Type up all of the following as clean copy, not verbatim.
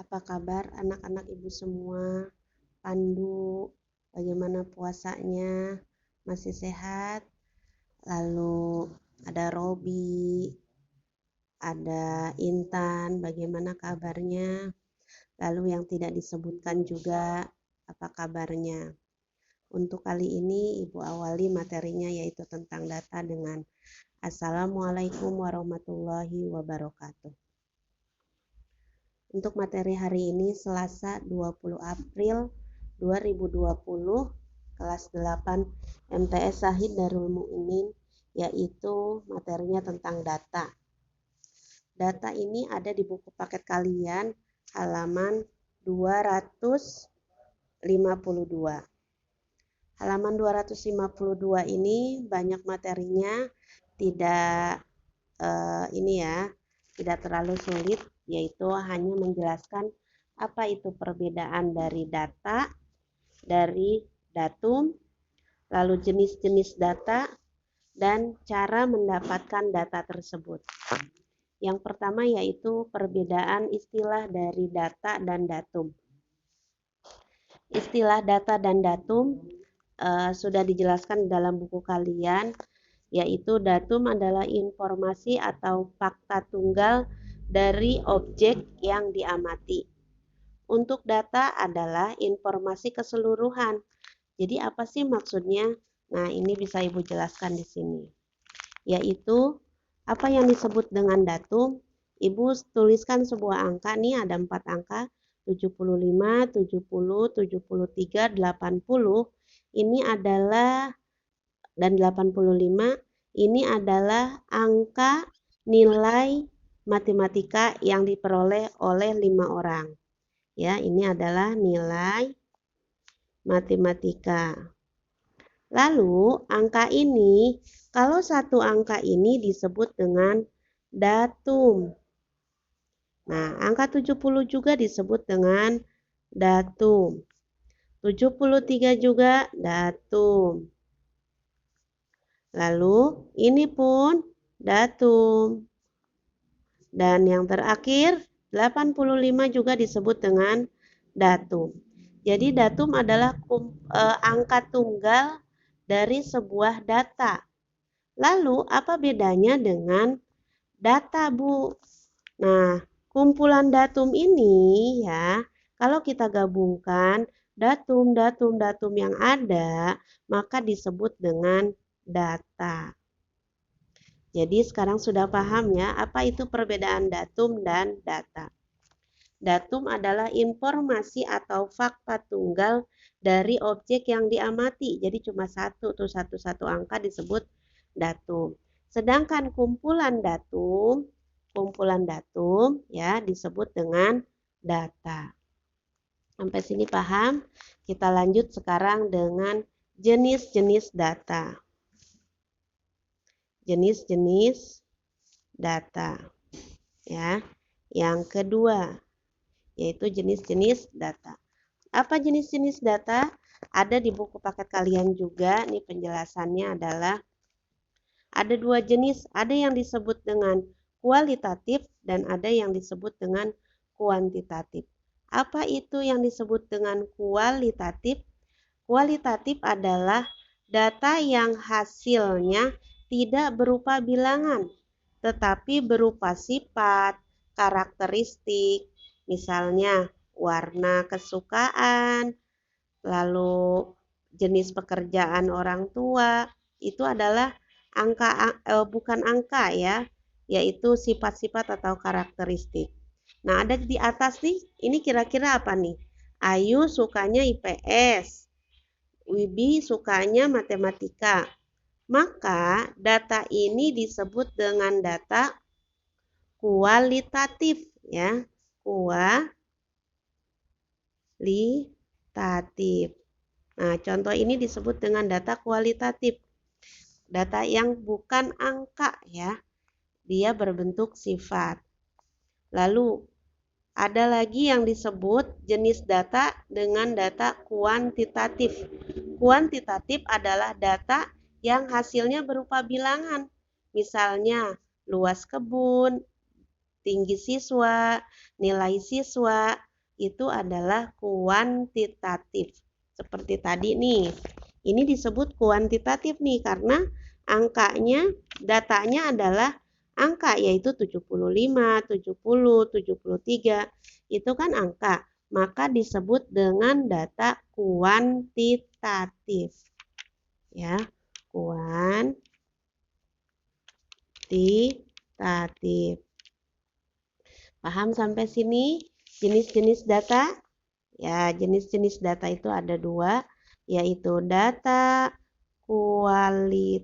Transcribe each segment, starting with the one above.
Apa kabar anak-anak ibu semua? Pandu, bagaimana puasanya? Masih sehat? Lalu ada Robi, ada Intan, bagaimana kabarnya? Lalu yang tidak disebutkan juga, apa kabarnya? Untuk kali ini ibu awali materinya yaitu tentang data dengan Assalamualaikum warahmatullahi wabarakatuh. Untuk materi hari ini Selasa 20 April 2020 kelas 8 MTS Syahid Darul Mukminin, yaitu materinya tentang data. Data ini ada di buku paket kalian halaman 252. Halaman 252 ini banyak materinya, tidak tidak terlalu sulit, yaitu hanya menjelaskan apa itu perbedaan dari data, dari datum, lalu jenis-jenis data, dan cara mendapatkan data tersebut. Yang pertama yaitu perbedaan istilah dari data dan datum. Istilah data dan datum sudah dijelaskan dalam buku kalian, yaitu datum adalah informasi atau fakta tunggal dari objek yang diamati. Untuk data adalah informasi keseluruhan. Jadi apa sih maksudnya? Nah, ini bisa Ibu jelaskan di sini. Yaitu apa yang disebut dengan datum? Ibu tuliskan sebuah angka, nih ada 4 angka, 75, 70, 73, 80. Ini adalah dan 85 ini adalah angka nilai matematika yang diperoleh oleh 5 orang. Ya, ini adalah nilai matematika. Lalu, angka ini, kalau satu angka ini disebut dengan datum. Nah, angka 70 juga disebut dengan datum. 73 juga datum. Lalu ini pun datum. Dan yang terakhir 85 juga disebut dengan datum. Jadi datum adalah angka tunggal dari sebuah data. Lalu apa bedanya dengan data, Bu? Nah, kumpulan datum ini ya, kalau kita gabungkan datum yang ada, maka disebut dengan data. Jadi sekarang sudah paham ya apa itu perbedaan datum dan data. Datum adalah informasi atau fakta tunggal dari objek yang diamati. Jadi cuma satu angka disebut datum. Sedangkan kumpulan datum ya disebut dengan data. Sampai sini paham? Kita lanjut sekarang dengan jenis-jenis data. Jenis-jenis data. Ya. Yang kedua yaitu jenis-jenis data. Apa jenis-jenis data? Ada di buku paket kalian juga. Nih penjelasannya adalah ada 2 jenis, ada yang disebut dengan kualitatif dan ada yang disebut dengan kuantitatif. Apa itu yang disebut dengan kualitatif? Kualitatif adalah data yang hasilnya tidak berupa bilangan, tetapi berupa sifat, karakteristik, misalnya warna kesukaan, lalu jenis pekerjaan orang tua, itu adalah bukan angka ya, yaitu sifat-sifat atau karakteristik. Nah, ada di atas nih, ini kira-kira apa nih? Ayu sukanya IPS, Wibi sukanya matematika. Maka data ini disebut dengan data kualitatif ya. Kualitatif. Nah, contoh ini disebut dengan data kualitatif. Data yang bukan angka ya. Dia berbentuk sifat. Lalu ada lagi yang disebut jenis data dengan data kuantitatif. Kuantitatif adalah data yang hasilnya berupa bilangan. Misalnya luas kebun, tinggi siswa, nilai siswa. itu adalah kuantitatif. Seperti tadi nih, ini disebut kuantitatif nih karena angkanya, datanya adalah angka yaitu 75, 70, 73. Itu kan angka, maka disebut dengan data kuantitatif. Ya, kuantitatif. Paham sampai sini jenis-jenis data? Ya, jenis-jenis data itu ada dua, yaitu data kualitatif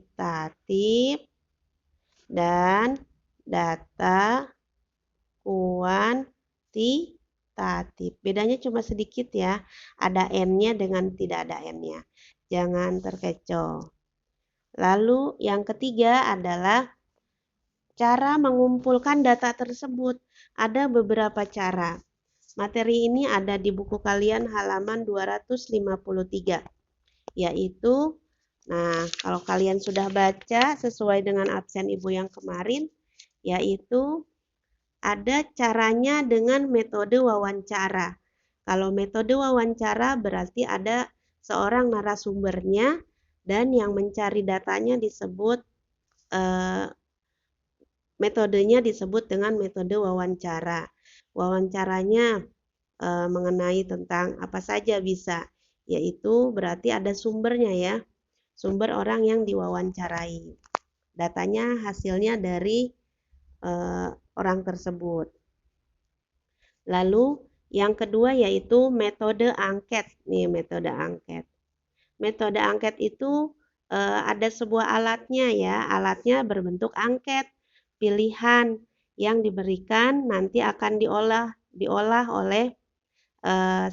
dan data kuantitatif. Bedanya cuma sedikit ya, ada N-nya dengan tidak ada N-nya. Jangan terkecoh. Lalu yang ketiga adalah cara mengumpulkan data tersebut. Ada beberapa cara. Materi ini ada di buku kalian halaman 253, yaitu, nah kalau kalian sudah baca sesuai dengan absen ibu yang kemarin, yaitu ada caranya dengan metode wawancara. Kalau metode wawancara berarti ada seorang narasumbernya dan yang mencari datanya disebut, metodenya disebut dengan metode wawancara. Wawancaranya mengenai tentang apa saja bisa, yaitu berarti ada sumbernya ya, sumber orang yang diwawancarai. Datanya hasilnya dari orang tersebut. Lalu yang kedua yaitu metode angket. Nih metode angket. Metode angket itu ada sebuah alatnya ya, alatnya berbentuk angket. Pilihan yang diberikan nanti akan diolah oleh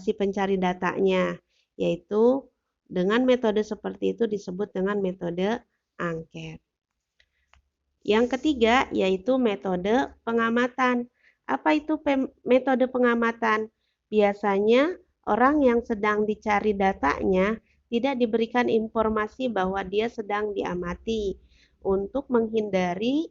si pencari datanya, yaitu dengan metode seperti itu disebut dengan metode angket. Yang ketiga yaitu metode pengamatan. Apa itu metode pengamatan? Biasanya orang yang sedang dicari datanya tidak diberikan informasi bahwa dia sedang diamati untuk menghindari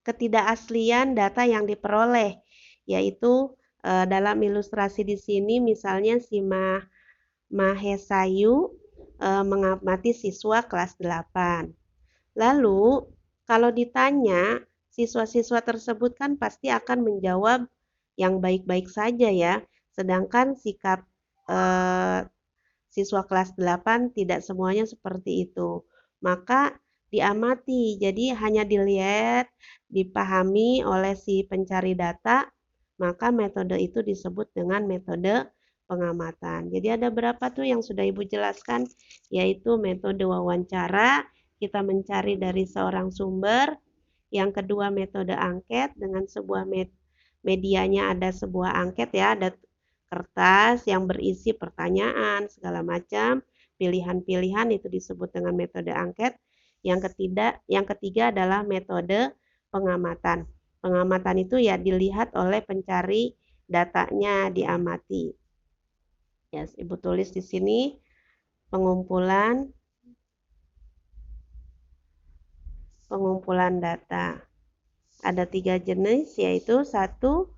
ketidakaslian data yang diperoleh, yaitu dalam ilustrasi di sini misalnya si Mahesayu mengamati siswa kelas 8. Lalu kalau ditanya, siswa-siswa tersebut kan pasti akan menjawab yang baik-baik saja ya, sedangkan sikap siswa kelas 8 tidak semuanya seperti itu. Maka diamati, jadi hanya dilihat, dipahami oleh si pencari data, maka metode itu disebut dengan metode pengamatan. Jadi ada berapa tuh yang sudah Ibu jelaskan, yaitu metode wawancara, kita mencari dari seorang sumber. Yang kedua metode angket, dengan sebuah medianya ada sebuah angket ya, ada kertas yang berisi pertanyaan segala macam, pilihan-pilihan itu disebut dengan metode angket. Yang ketiga adalah metode pengamatan. Pengamatan itu ya dilihat oleh pencari datanya, diamati. Ya, Ibu tulis di sini pengumpulan data. Ada 3 jenis, yaitu 1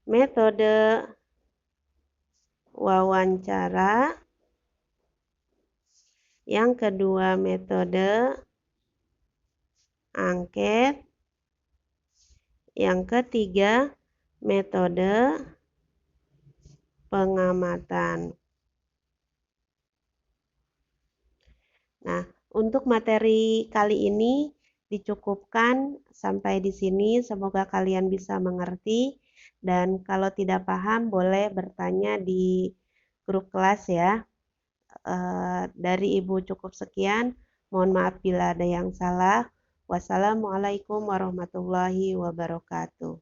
metode wawancara, yang kedua metode angket, yang ketiga metode pengamatan. Nah, untuk materi kali ini dicukupkan sampai di sini. Semoga kalian bisa mengerti, dan kalau tidak paham boleh bertanya di grup kelas ya. Dari Ibu cukup sekian. Mohon maaf bila ada yang salah. Wassalamualaikum warahmatullahi wabarakatuh.